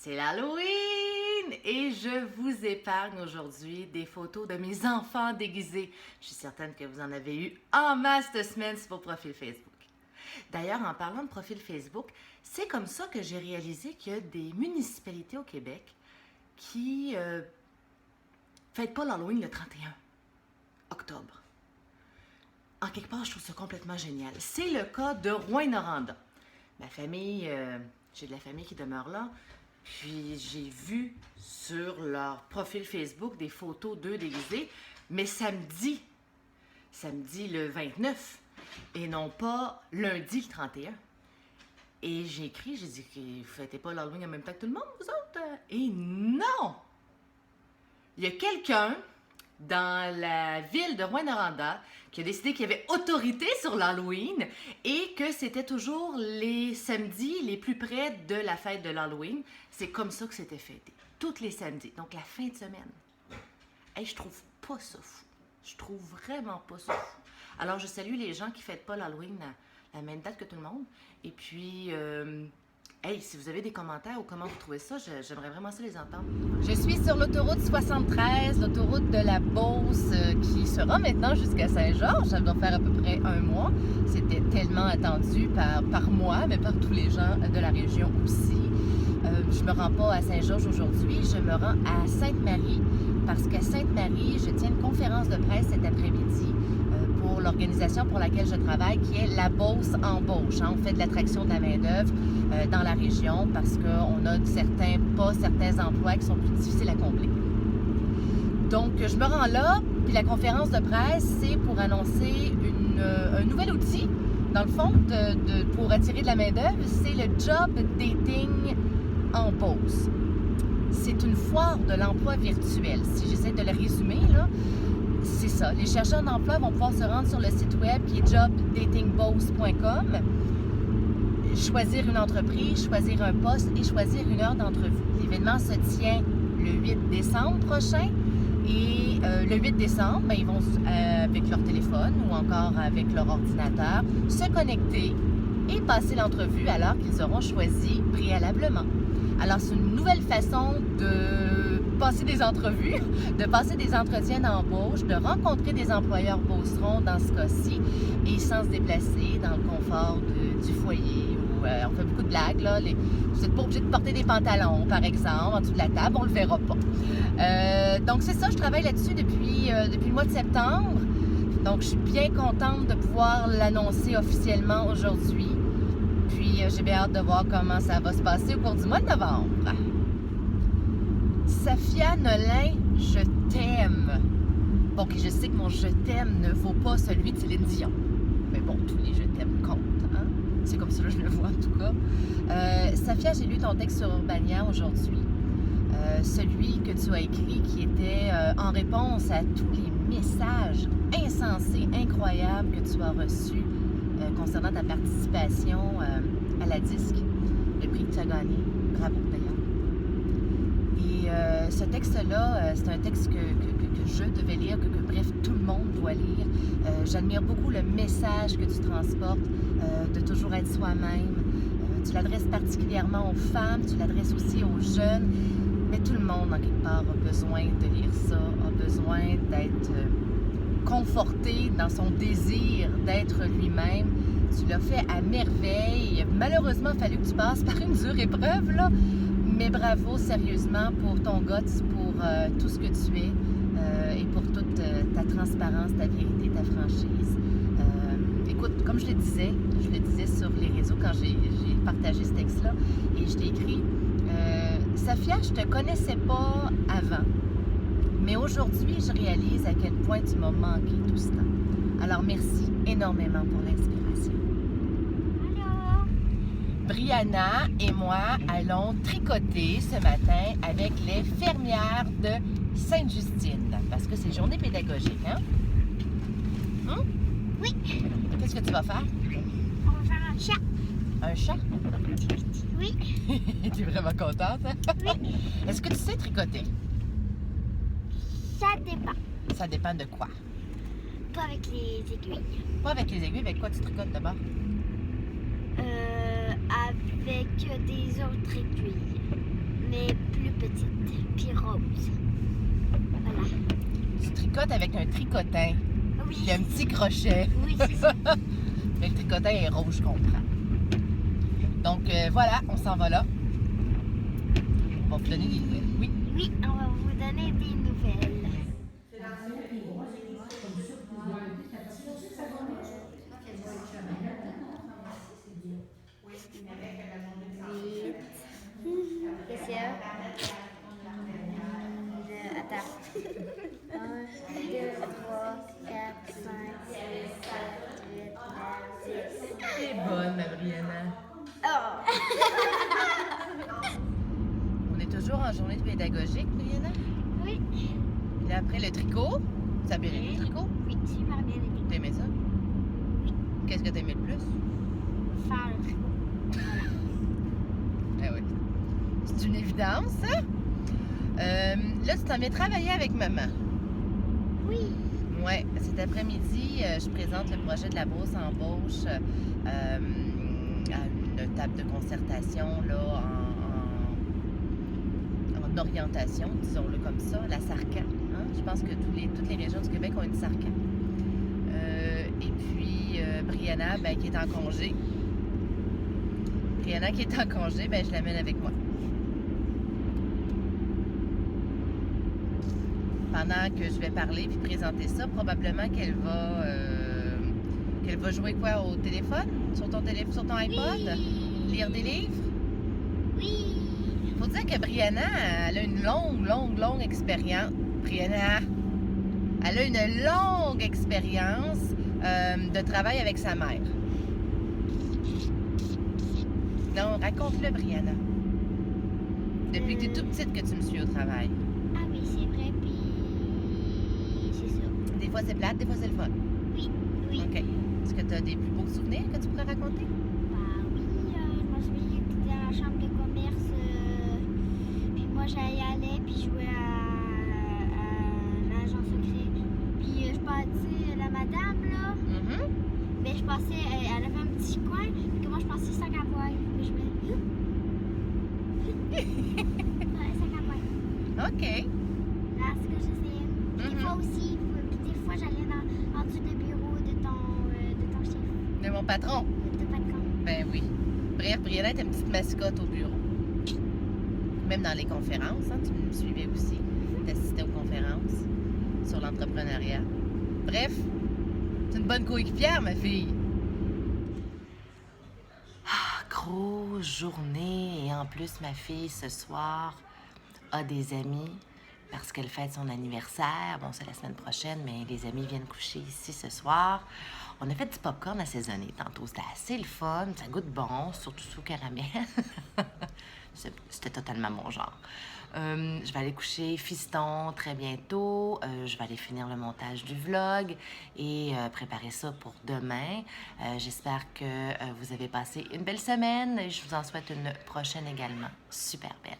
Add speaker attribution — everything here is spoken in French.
Speaker 1: C'est l'Halloween et je vous épargne aujourd'hui des photos de mes enfants déguisés. Je suis certaine que vous en avez eu en masse de semaines sur vos profils Facebook. D'ailleurs, en parlant de profil Facebook, c'est comme ça que j'ai réalisé qu'il y a des municipalités au Québec qui fêtent pas l'Halloween le 31 octobre. En quelque part, je trouve ça complètement génial. C'est le cas de Rouyn-Noranda. Ma famille, j'ai de la famille qui demeure là. Puis j'ai vu sur leur profil Facebook des photos d'eux déguisés, mais samedi le 29, et non pas lundi le 31. Et j'ai écrit, j'ai dit que vous ne fêtez pas l'Halloween en même temps que tout le monde, vous autres? Et non! Il y a quelqu'un dans la ville de Rouyn-Noranda qui a décidé qu'il y avait autorité sur l'Halloween et que c'était toujours les samedis les plus près de la fête de l'Halloween. C'est comme ça que c'était fêté, tous les samedis, donc la fin de semaine. Hey, je trouve pas ça fou. Je trouve vraiment pas ça fou. Alors, je salue les gens qui ne fêtent pas l'Halloween à la même date que tout le monde. Et puis, hey, si vous avez des commentaires ou comment vous trouvez ça, j'aimerais vraiment ça les entendre. Je suis sur l'autoroute 73, l'autoroute de la Beauce, qui sera maintenant jusqu'à Saint-Georges. Ça doit faire à peu près un mois. C'était tellement attendu par moi, mais par tous les gens de la région aussi. Je me rends pas à Saint-Georges aujourd'hui, je me rends à Sainte-Marie, parce qu'à Sainte-Marie, je tiens une conférence de presse cet après-midi pour l'organisation pour laquelle je travaille, qui est la Beauce embauche. On fait de l'attraction de la main-d'œuvre dans la région parce qu'on a certains emplois qui sont plus difficiles à combler. Donc, je me rends là, puis la conférence de presse, c'est pour annoncer un nouvel outil, dans le fond, pour attirer de la main-d'œuvre, c'est le Job Dating en Beauce. C'est une foire de l'emploi virtuel. Si j'essaie de le résumer, là, c'est ça. Les chercheurs d'emploi vont pouvoir se rendre sur le site web qui est jobdatingbeauce.com, choisir une entreprise, choisir un poste et choisir une heure d'entrevue. L'événement se tient le 8 décembre prochain et le 8 décembre, ils vont avec leur téléphone ou encore avec leur ordinateur se connecter et passer l'entrevue alors qu'ils auront choisi préalablement. Alors, c'est une nouvelle façon de passer des entrevues, de passer des entretiens d'embauche, de rencontrer des employeurs beaucerons dans ce cas-ci et sans se déplacer dans le confort du foyer. On fait beaucoup de blagues, là. Vous n'êtes pas obligé de porter des pantalons, par exemple, en dessous de la table, on ne le verra pas. Donc, c'est ça, je travaille là-dessus depuis le mois de septembre. Donc, je suis bien contente de pouvoir l'annoncer officiellement aujourd'hui. Puis, j'ai bien hâte de voir comment ça va se passer au cours du mois de novembre. Safia Nolin, je t'aime. Bon, je sais que mon je t'aime ne vaut pas celui de Céline Dion. Mais bon, tous les je t'aime comptent, hein? C'est comme ça que je le vois en tout cas. Safia, j'ai lu ton texte sur Urbania aujourd'hui. Celui que tu as écrit qui était en réponse à tous les messages insensés, incroyables que tu as reçus concernant ta participation à la disque, le prix que tu as gagné. Bravo d'ailleurs. Et ce texte-là, c'est un texte que je devais lire, que bref, tout le monde doit lire. J'admire beaucoup le message que tu transportes, de toujours être soi-même. Tu l'adresses particulièrement aux femmes, tu l'adresses aussi aux jeunes, mais tout le monde, en quelque part, a besoin de lire ça, a besoin d'être conforté dans son désir d'être lui-même. Tu l'as fait à merveille. Malheureusement, il a fallu que tu passes par une dure épreuve, là. Mais bravo, sérieusement, pour ton guts, pour tout ce que tu es et pour toute ta transparence, ta vérité, ta franchise. Écoute, comme je le disais sur les réseaux quand j'ai partagé ce texte-là, et je t'ai écrit, Safia, je te connaissais pas avant, mais aujourd'hui, je réalise à quel point tu m'as manqué tout ce temps. Alors, merci énormément pour l'inspiration. Brianna et moi allons tricoter ce matin avec les fermières de Sainte-Justine, parce que c'est journée pédagogique, hein?
Speaker 2: Oui.
Speaker 1: Qu'est-ce que tu vas faire?
Speaker 2: On va faire un chat.
Speaker 1: Un chat?
Speaker 2: Oui.
Speaker 1: Tu es vraiment contente, hein?
Speaker 2: Oui.
Speaker 1: Est-ce que tu sais tricoter?
Speaker 2: Ça dépend.
Speaker 1: Ça dépend de quoi?
Speaker 2: Pas avec les aiguilles.
Speaker 1: Pas avec les aiguilles, avec quoi tu tricotes d'abord?
Speaker 2: Avec des autres aiguilles. Mais
Speaker 1: tricote avec un tricotin.
Speaker 2: Oui.
Speaker 1: Il y a un petit crochet.
Speaker 2: Oui, c'est ça.
Speaker 1: Mais le tricotin est rouge, je comprends. Donc voilà, on s'en va là. On va vous donner des nouvelles. Oui.
Speaker 2: Oui, on va vous donner des nouvelles. Qu'est-ce qu'il y a? Attends. 1, 2, 3, 4, 5, 6, 7, 8, 9, 10.
Speaker 1: C'est bonne, ma Brianna.
Speaker 2: Oh!
Speaker 1: On est toujours en journée de pédagogique, Brianna.
Speaker 2: Oui.
Speaker 1: Et là, après le tricot, ça a bien aimé le tricot?
Speaker 2: Oui, super bien été.
Speaker 1: T'aimais ça?
Speaker 2: Oui.
Speaker 1: Qu'est-ce que t'aimais le plus?
Speaker 2: Faire le tricot.
Speaker 1: Ah oui. C'est une évidence, ça? Là, tu t'en viens travailler avec maman.
Speaker 2: Oui.
Speaker 1: Ouais, cet après-midi, je présente le projet de la Beauce embauche à une table de concertation là, en orientation, disons-le comme ça, la Sarcan. Hein? Je pense que toutes les régions du Québec ont une Sarcan. Et puis, Brianna, ben, qui est en congé. Brianna qui est en congé, ben, je l'amène avec moi. Pendant que je vais parler puis présenter ça, probablement qu'elle va jouer quoi au téléphone? Sur ton iPod?
Speaker 2: Oui.
Speaker 1: Lire des livres?
Speaker 2: Oui.
Speaker 1: Faut dire que Brianna, elle a une longue expérience. Brianna, elle a une longue expérience de travail avec sa mère. Non, raconte-le, Brianna. Depuis que tu es toute petite que tu me suis au travail.
Speaker 2: Ah oui, c'est vrai, puis c'est ça.
Speaker 1: Des fois c'est plate, des fois c'est le fun.
Speaker 2: Oui, oui.
Speaker 1: OK. Est-ce que tu as des plus beaux souvenirs que tu pourrais raconter?
Speaker 2: Bah oui, je me souviens que j'étais à la chambre de commerce, puis moi j'allais aller, puis je jouais à l'agent secret. Puis je passais la madame là,
Speaker 1: Mhm.
Speaker 2: ben je passais, elle avait un petit coin, puis que moi je passais sac à voile, puis je me ouais, sac à voile.
Speaker 1: OK.
Speaker 2: Là, c'est ce que j'essayais. Puis des
Speaker 1: Mhm.
Speaker 2: fois aussi, puis des fois j'allais en dessous du bureau de ton chef,
Speaker 1: De mon patron?
Speaker 2: de ton patron.
Speaker 1: Ben oui. Bref, Brianna est une petite mascotte au bureau. Même dans les conférences, hein, tu me suivais aussi. Tu assistais aux conférences sur l'entrepreneuriat. Bref, c'est une bonne coéquipière, ma fille. Ah, grosse journée. Et en plus, ma fille, ce soir, a des amis parce qu'elle fête son anniversaire. Bon, c'est la semaine prochaine, mais les amis viennent coucher ici ce soir. On a fait du popcorn assaisonné tantôt. C'était assez le fun. Ça goûte bon, surtout sous caramel. C'était totalement mon genre. Je vais aller coucher fiston très bientôt. Je vais aller finir le montage du vlog et préparer ça pour demain. J'espère que vous avez passé une belle semaine. Je vous en souhaite une prochaine également super belle.